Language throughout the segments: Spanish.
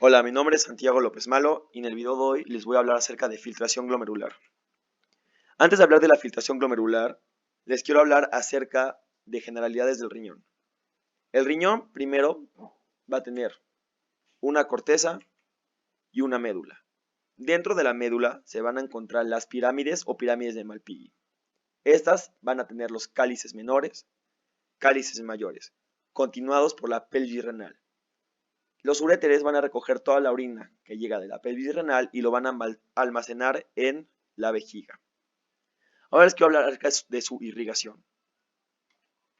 Hola, mi nombre es Santiago López Malo y en el video de hoy les voy a hablar acerca de filtración glomerular. Antes de hablar de la filtración glomerular, les quiero hablar acerca de generalidades del riñón. El riñón primero va a tener una corteza y una médula. Dentro de la médula se van a encontrar las pirámides o pirámides de Malpighi. Estas van a tener los cálices menores, cálices mayores, continuados por la pelvis renal. Los uréteres van a recoger toda la orina que llega de la pelvis renal y lo van a almacenar en la vejiga. Ahora les quiero hablar acerca de su irrigación.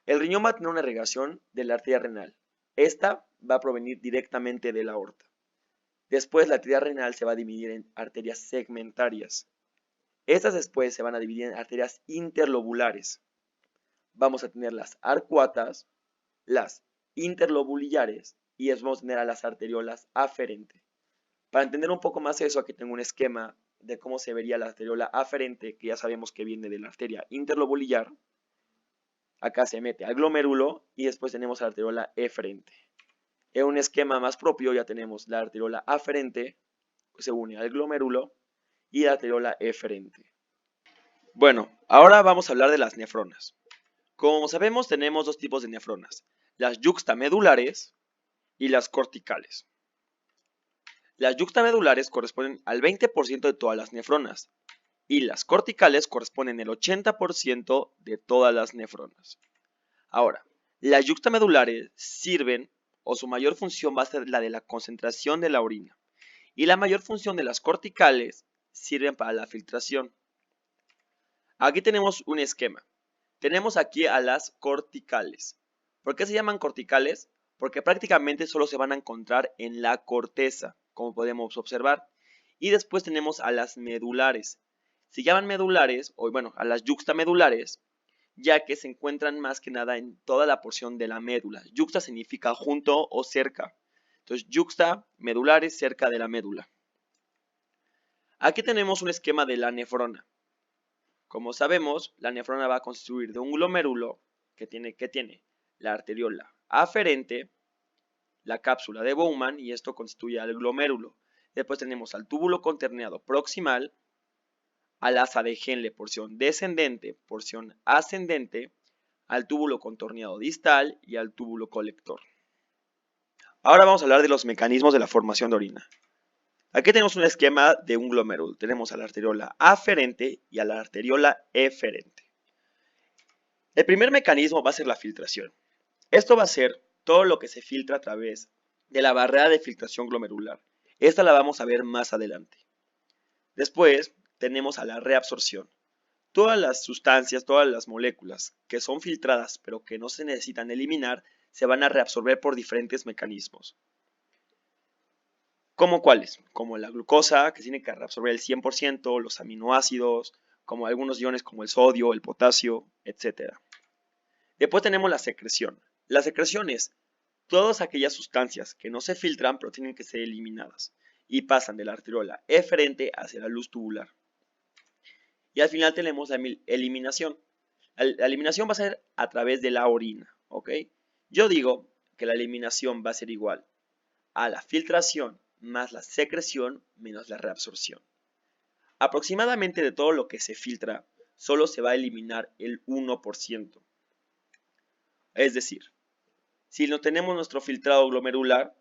El riñón va a tener una irrigación de la arteria renal. Esta va a provenir directamente de la aorta. Después la arteria renal se va a dividir en arterias segmentarias. Estas después se van a dividir en arterias interlobulares. Vamos a tener las arcuatas, las interlobulillares y después vamos a tener a las arteriolas aferentes. Para entender un poco más eso, aquí tengo un esquema de cómo se vería la arteriola aferente, que ya sabemos que viene de la arteria interlobulillar. Acá se mete al glomérulo y después tenemos la arteriola eferente. En un esquema más propio ya tenemos la arteriola aferente, que se une al glomérulo, y la arteriola eferente. Bueno, ahora vamos a hablar de las nefronas. Como sabemos, tenemos dos tipos de nefronas, las yuxtamedulares y las corticales. Las yuxtamedulares corresponden al 20% de todas las nefronas y las corticales corresponden al 80% de todas las nefronas. Ahora, las yuxtamedulares sirven o su mayor función va a ser la de la concentración de la orina y la mayor función de las corticales sirven para la filtración. Aquí tenemos un esquema. Tenemos aquí a las corticales. ¿Por qué se llaman corticales? Porque prácticamente solo se van a encontrar en la corteza, como podemos observar. Y después tenemos a las medulares. Se llaman medulares, o bueno, a las yuxtamedulares, ya que se encuentran más que nada en toda la porción de la médula. Yuxta significa junto o cerca. Entonces, yuxta, medulares, cerca de la médula. Aquí tenemos un esquema de la nefrona. Como sabemos, la nefrona va a constituir de un glomérulo que tiene la arteriola aferente, la cápsula de Bowman, y esto constituye al glomérulo. Después tenemos al túbulo conterneado proximal, al asa de Henle, porción descendente, porción ascendente, al túbulo contorneado distal y al túbulo colector. Ahora vamos a hablar de los mecanismos de la formación de orina. Aquí tenemos un esquema de un glomérulo. Tenemos a la arteriola aferente y a la arteriola eferente. El primer mecanismo va a ser la filtración. Esto va a ser todo lo que se filtra a través de la barrera de filtración glomerular. Esta la vamos a ver más adelante. Después tenemos a la reabsorción. Todas las sustancias, todas las moléculas que son filtradas pero que no se necesitan eliminar, se van a reabsorber por diferentes mecanismos. ¿Cómo cuáles? Como la glucosa, que tiene que reabsorber el 100%, los aminoácidos, como algunos iones como el sodio, el potasio, etc. Después tenemos la secreción. La secreción es todas aquellas sustancias que no se filtran pero tienen que ser eliminadas y pasan de la arteriola eferente hacia la luz tubular. Y al final tenemos la eliminación. La eliminación va a ser a través de la orina, ¿ok? Yo digo que la eliminación va a ser igual a la filtración más la secreción menos la reabsorción. Aproximadamente de todo lo que se filtra, solo se va a eliminar el 1%. Es decir, si no tenemos nuestro filtrado glomerular,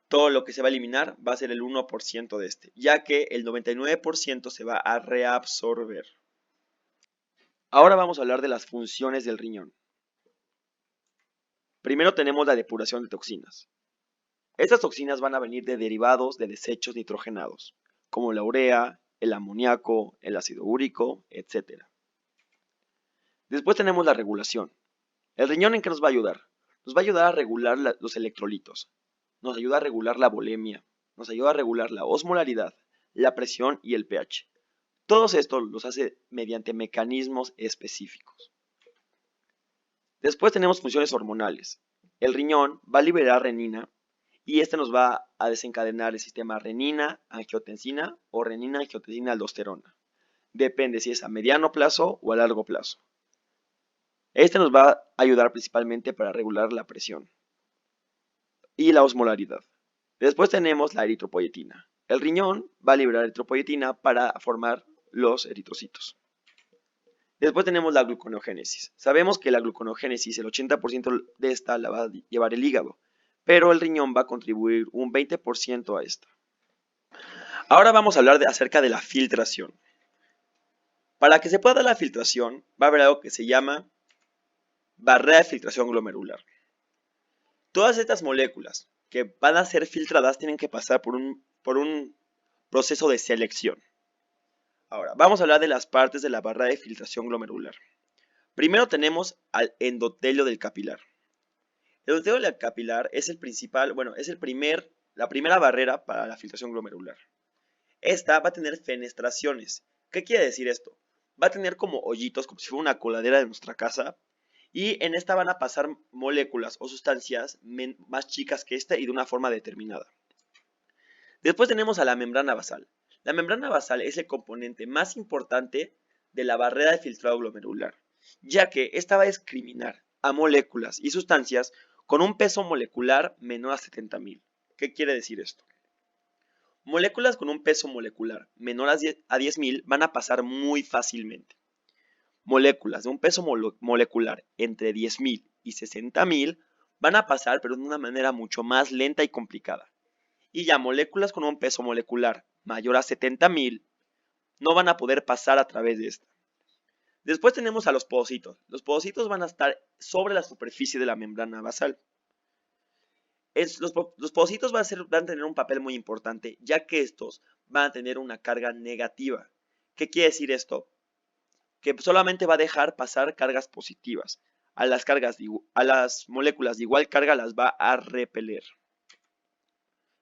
todo lo que se va a eliminar va a ser el 1% de este, ya que el 99% se va a reabsorber. Ahora vamos a hablar de las funciones del riñón. Primero tenemos la depuración de toxinas. Estas toxinas van a venir de derivados de desechos nitrogenados, como la urea, el amoníaco, el ácido úrico, etc. Después tenemos la regulación. ¿El riñón en qué nos va a ayudar? Nos va a ayudar a regular los electrolitos, nos ayuda a regular la volemia, nos ayuda a regular la osmolaridad, la presión y el pH. Todos estos los hace mediante mecanismos específicos. Después tenemos funciones hormonales. El riñón va a liberar renina y este nos va a desencadenar el sistema renina-angiotensina o renina-angiotensina-aldosterona. Depende si es a mediano plazo o a largo plazo. Este nos va a ayudar principalmente para regular la presión y la osmolaridad. Después tenemos la eritropoyetina. El riñón va a liberar eritropoyetina para formar los eritrocitos. Después tenemos la gluconeogénesis. Sabemos que la gluconeogénesis, el 80% de esta la va a llevar el hígado, pero el riñón va a contribuir un 20% a esta. Ahora vamos a hablar acerca de la filtración. Para que se pueda dar la filtración, va a haber algo que se llama barrera de filtración glomerular. Todas estas moléculas que van a ser filtradas tienen que pasar por un proceso de selección. Ahora, vamos a hablar de las partes de la barrera de filtración glomerular. Primero tenemos al endotelio del capilar. El endotelio del capilar es el principal, es la primera barrera para la filtración glomerular. Esta va a tener fenestraciones. ¿Qué quiere decir esto? Va a tener como hoyitos, como si fuera una coladera de nuestra casa, y en esta van a pasar moléculas o sustancias más chicas que esta y de una forma determinada. Después tenemos a la membrana basal. La membrana basal es el componente más importante de la barrera de filtrado glomerular, ya que esta va a discriminar a moléculas y sustancias con un peso molecular menor a 70.000. ¿Qué quiere decir esto? Moléculas con un peso molecular menor a 10.000 van a pasar muy fácilmente. Moléculas de un peso molecular entre 10.000 y 60.000 van a pasar, pero de una manera mucho más lenta y complicada. Y ya moléculas con un peso molecular mayor a 70.000 no van a poder pasar a través de esta. Después tenemos a los podocitos. Los podocitos van a estar sobre la superficie de la membrana basal. Los podocitos van a tener un papel muy importante, ya que estos van a tener una carga negativa. ¿Qué quiere decir esto? Que solamente va a dejar pasar cargas positivas. A las moléculas de igual carga las va a repeler.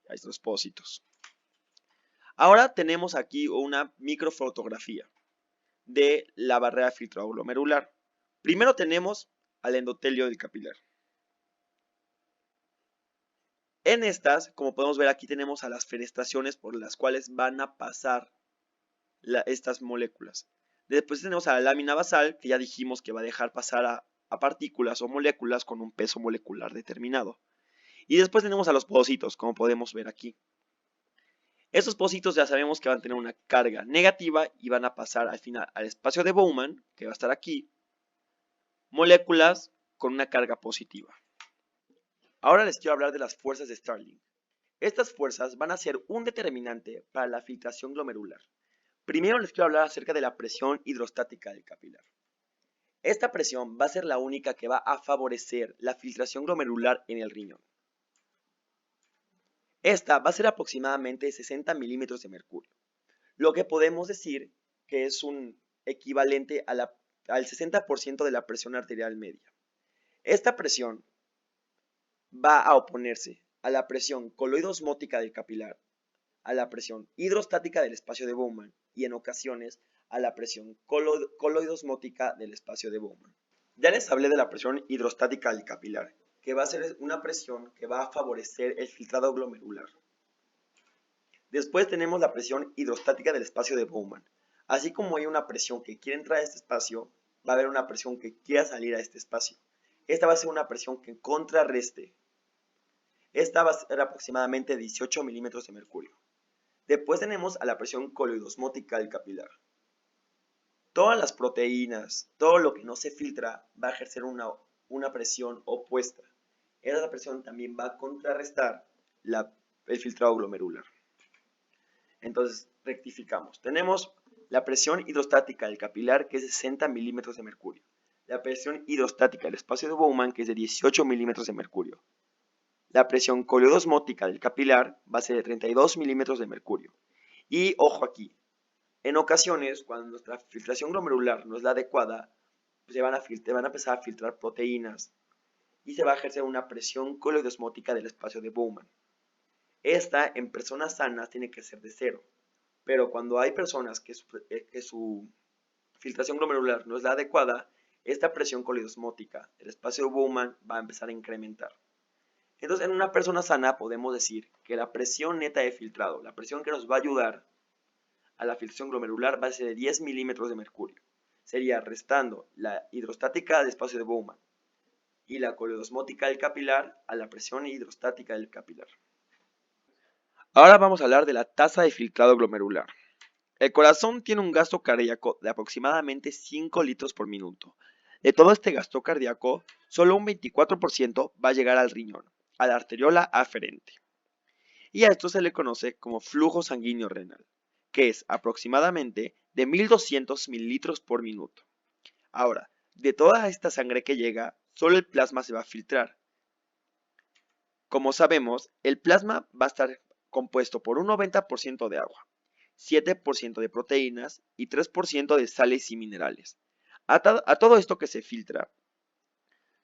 Ahí están los podocitos. Ahora tenemos aquí una microfotografía de la barrera de filtrado glomerular. Primero tenemos al endotelio del capilar. En estas, como podemos ver aquí, tenemos a las fenestraciones por las cuales van a pasar estas moléculas. Después tenemos a la lámina basal, que ya dijimos que va a dejar pasar a partículas o moléculas con un peso molecular determinado. Y después tenemos a los podocitos, como podemos ver aquí. Estos podocitos ya sabemos que van a tener una carga negativa y van a pasar al final al espacio de Bowman, que va a estar aquí, moléculas con una carga positiva. Ahora les quiero hablar de las fuerzas de Starling. Estas fuerzas van a ser un determinante para la filtración glomerular. Primero les quiero hablar acerca de la presión hidrostática del capilar. Esta presión va a ser la única que va a favorecer la filtración glomerular en el riñón. Esta va a ser aproximadamente 60 milímetros de mercurio, lo que podemos decir que es un equivalente al 60% de la presión arterial media. Esta presión va a oponerse a la presión coloidosmótica del capilar, a la presión hidrostática del espacio de Bowman y en ocasiones a la presión coloidosmótica del espacio de Bowman. Ya les hablé de la presión hidrostática del capilar, que va a ser una presión que va a favorecer el filtrado glomerular. Después tenemos la presión hidrostática del espacio de Bowman. Así como hay una presión que quiere entrar a este espacio, va a haber una presión que quiera salir a este espacio. Esta va a ser una presión que contrarreste. Esta va a ser aproximadamente 18 milímetros de mercurio. Después tenemos a la presión coloidosmótica del capilar. Todas las proteínas, todo lo que no se filtra, va a ejercer una presión opuesta. Esa presión también va a contrarrestar el filtrado glomerular. Entonces, rectificamos. Tenemos la presión hidrostática del capilar, que es de 60 milímetros de mercurio. La presión hidrostática del espacio de Bowman, que es de 18 milímetros de mercurio. La presión coloidosmótica del capilar va a ser de 32 milímetros de mercurio. Y ojo aquí, en ocasiones, cuando nuestra filtración glomerular no es la adecuada, se van a empezar a filtrar proteínas y se va a ejercer una presión coloidosmótica del espacio de Bowman. Esta en personas sanas tiene que ser de 0, pero cuando hay personas que su filtración glomerular no es la adecuada, esta presión coloidosmótica del espacio de Bowman va a empezar a incrementar. Entonces, en una persona sana podemos decir que la presión neta de filtrado, la presión que nos va a ayudar a la filtración glomerular va a ser de 10 milímetros de mercurio. Sería restando la hidrostática del espacio de Bowman y la coloidosmótica del capilar a la presión hidrostática del capilar. Ahora vamos a hablar de la tasa de filtrado glomerular. El corazón tiene un gasto cardíaco de aproximadamente 5 litros por minuto. De todo este gasto cardíaco, solo un 24% va a llegar al riñón, a la arteriola aferente. Y a esto se le conoce como flujo sanguíneo renal, que es aproximadamente de 1200 mililitros por minuto. Ahora, de toda esta sangre que llega, solo el plasma se va a filtrar. Como sabemos, el plasma va a estar compuesto por un 90% de agua, 7% de proteínas y 3% de sales y minerales. A todo esto que se filtra,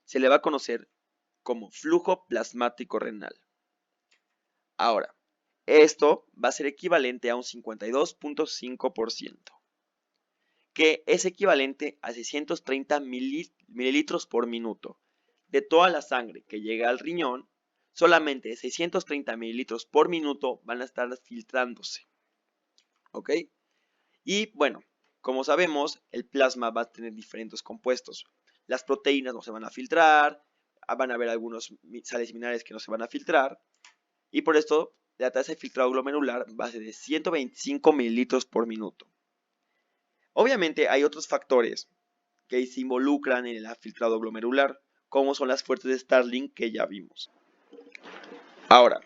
se le va a conocer como flujo plasmático renal. Ahora, esto va a ser equivalente a un 52.5%, que es equivalente a 630 mililitros por minuto. De toda la sangre que llega al riñón, solamente 630 mililitros por minuto van a estar filtrándose. ¿Ok? Y bueno, como sabemos, el plasma va a tener diferentes compuestos. Las proteínas no se van a filtrar, van a haber algunos sales y minerales que no se van a filtrar, y por esto la tasa de filtrado glomerular va a ser de 125 mililitros por minuto. Obviamente hay otros factores que se involucran en el filtrado glomerular, como son las fuerzas de Starling que ya vimos. Ahora,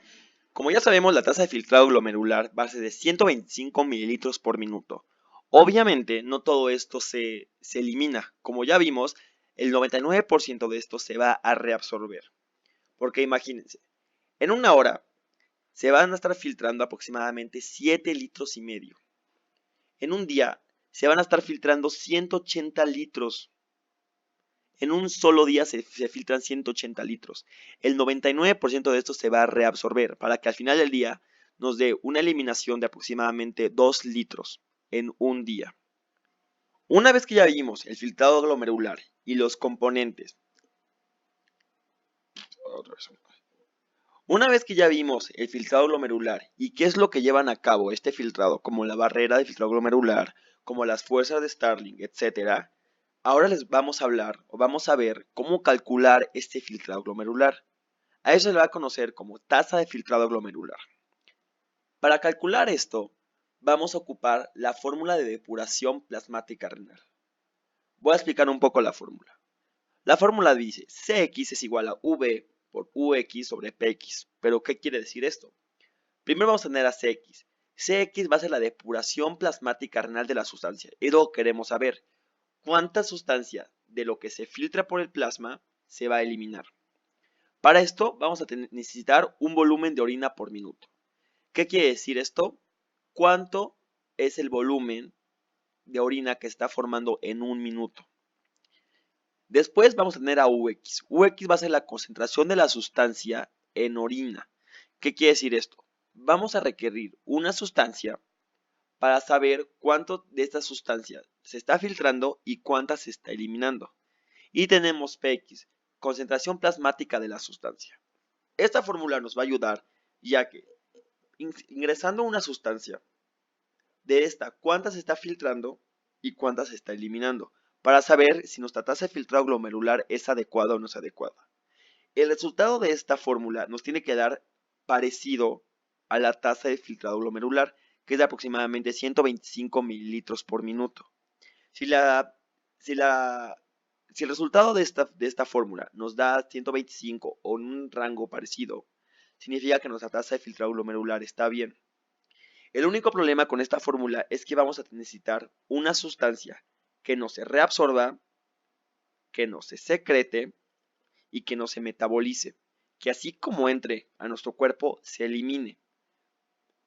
como ya sabemos, la tasa de filtrado glomerular va a ser de 125 mililitros por minuto. Obviamente, no todo esto se elimina. Como ya vimos, el 99% de esto se va a reabsorber. Porque imagínense, en una hora se van a estar filtrando aproximadamente 7 litros y medio. En un día se van a estar filtrando 180 litros. En un solo día se filtran 180 litros. El 99% de esto se va a reabsorber para que al final del día nos dé una eliminación de aproximadamente 2 litros en un día. Una vez que ya vimos el filtrado glomerular y los componentes, una vez que ya vimos el filtrado glomerular y qué es lo que llevan a cabo este filtrado, como la barrera de filtrado glomerular, como las fuerzas de Starling, etc., ahora les vamos a hablar o vamos a ver cómo calcular este filtrado glomerular. A eso se le va a conocer como tasa de filtrado glomerular. Para calcular esto, vamos a ocupar la fórmula de depuración plasmática renal. Voy a explicar un poco la fórmula. La fórmula dice Cx es igual a V por Ux sobre Px. ¿Pero qué quiere decir esto? Primero vamos a tener a Cx. Cx va a ser la depuración plasmática renal de la sustancia. Y luego queremos saber cuánta sustancia de lo que se filtra por el plasma se va a eliminar. Para esto vamos a necesitar un volumen de orina por minuto. ¿Qué quiere decir esto? ¿Cuánto es el volumen de orina que está formando en un minuto? Después vamos a tener a Ux. Ux va a ser la concentración de la sustancia en orina. ¿Qué quiere decir esto? Vamos a requerir una sustancia para saber cuánto de esta sustancia se está filtrando y cuánta se está eliminando. Y tenemos Px, concentración plasmática de la sustancia. Esta fórmula nos va a ayudar ya que ingresando una sustancia de esta, cuánta se está filtrando y cuánta se está eliminando, para saber si nuestra tasa de filtrado glomerular es adecuada o no es adecuada. El resultado de esta fórmula nos tiene que dar parecido a la tasa de filtrado glomerular, que es de aproximadamente 125 mililitros por minuto. Si el resultado de esta fórmula nos da 125 o en un rango parecido, significa que nuestra tasa de filtrado glomerular está bien. El único problema con esta fórmula es que vamos a necesitar una sustancia que no se reabsorba, que no se secrete y que no se metabolice, que así como entre a nuestro cuerpo se elimine.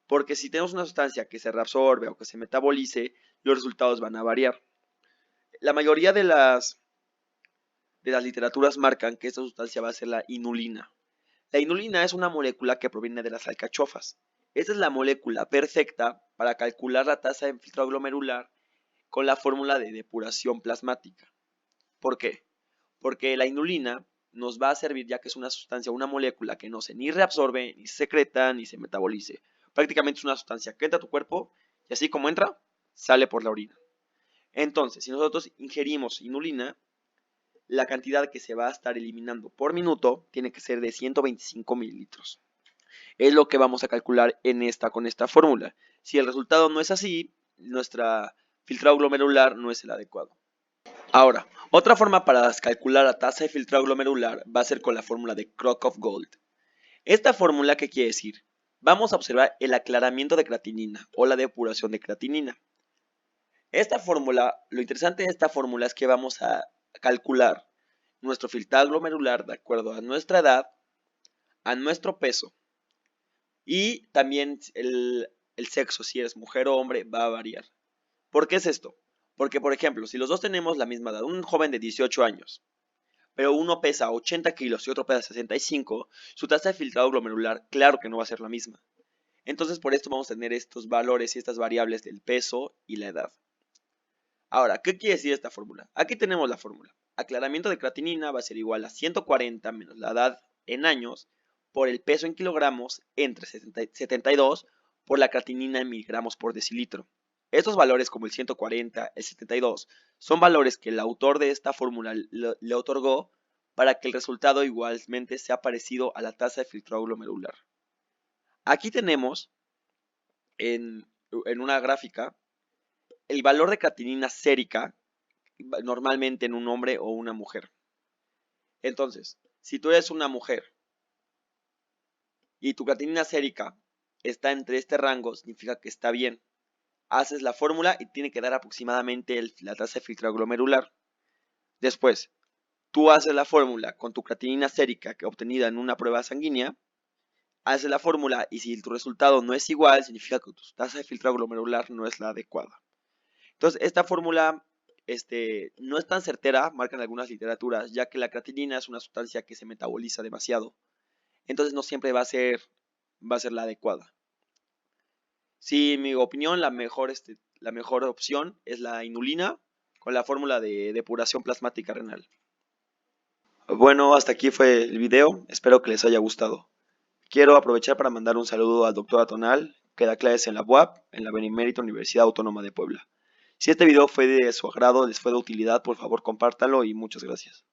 Porque si tenemos una sustancia que se reabsorbe o que se metabolice, los resultados van a variar. La mayoría de las literaturas marcan que esta sustancia va a ser la inulina. La inulina es una molécula que proviene de las alcachofas. Esta es la molécula perfecta para calcular la tasa de filtrado glomerular con la fórmula de depuración plasmática. ¿Por qué? Porque la inulina nos va a servir ya que es una sustancia, una molécula que no se ni reabsorbe, ni se secreta, ni se metabolice. Prácticamente es una sustancia que entra a tu cuerpo y así como entra, sale por la orina. Entonces, si nosotros ingerimos inulina, la cantidad que se va a estar eliminando por minuto tiene que ser de 125 mililitros. Es lo que vamos a calcular con esta fórmula. Si el resultado no es así, nuestro filtrado glomerular no es el adecuado. Ahora, otra forma para calcular la tasa de filtrado glomerular va a ser con la fórmula de Crocroft-Gold. Esta fórmula, ¿qué quiere decir? Vamos a observar el aclaramiento de creatinina o la depuración de creatinina. Esta fórmula, lo interesante de esta fórmula es que vamos a calcular nuestro filtrado glomerular de acuerdo a nuestra edad, a nuestro peso y también el sexo, si eres mujer o hombre, va a variar. ¿Por qué es esto? Porque, por ejemplo, si los dos tenemos la misma edad, un joven de 18 años, pero uno pesa 80 kilos y otro pesa 65, su tasa de filtrado glomerular, claro que no va a ser la misma. Entonces, por esto vamos a tener estos valores y estas variables del peso y la edad. Ahora, ¿qué quiere decir esta fórmula? Aquí tenemos la fórmula. Aclaramiento de creatinina va a ser igual a 140 menos la edad en años por el peso en kilogramos entre 72 por la creatinina en miligramos por decilitro. Estos valores como el 140, el 72, son valores que el autor de esta fórmula le otorgó para que el resultado igualmente sea parecido a la tasa de filtrado glomerular. Aquí tenemos en una gráfica el valor de creatinina sérica normalmente en un hombre o una mujer. Entonces, si tú eres una mujer y tu creatinina sérica está entre este rango, significa que está bien. Haces la fórmula y tiene que dar aproximadamente la tasa de filtrado glomerular. Después, tú haces la fórmula con tu creatinina sérica que obtenida en una prueba sanguínea, haces la fórmula y si tu resultado no es igual, significa que tu tasa de filtrado glomerular no es la adecuada. Entonces, esta fórmula no es tan certera, marcan algunas literaturas, ya que la creatinina es una sustancia que se metaboliza demasiado. Entonces, no siempre va a ser la adecuada. Sí, en mi opinión, la mejor opción es la inulina con la fórmula de depuración plasmática renal. Bueno, hasta aquí fue el video, espero que les haya gustado. Quiero aprovechar para mandar un saludo al doctor Atonal, que da clases en la UAP, en la Benemérita Universidad Autónoma de Puebla. Si este video fue de su agrado, les fue de utilidad, por favor compártanlo y muchas gracias.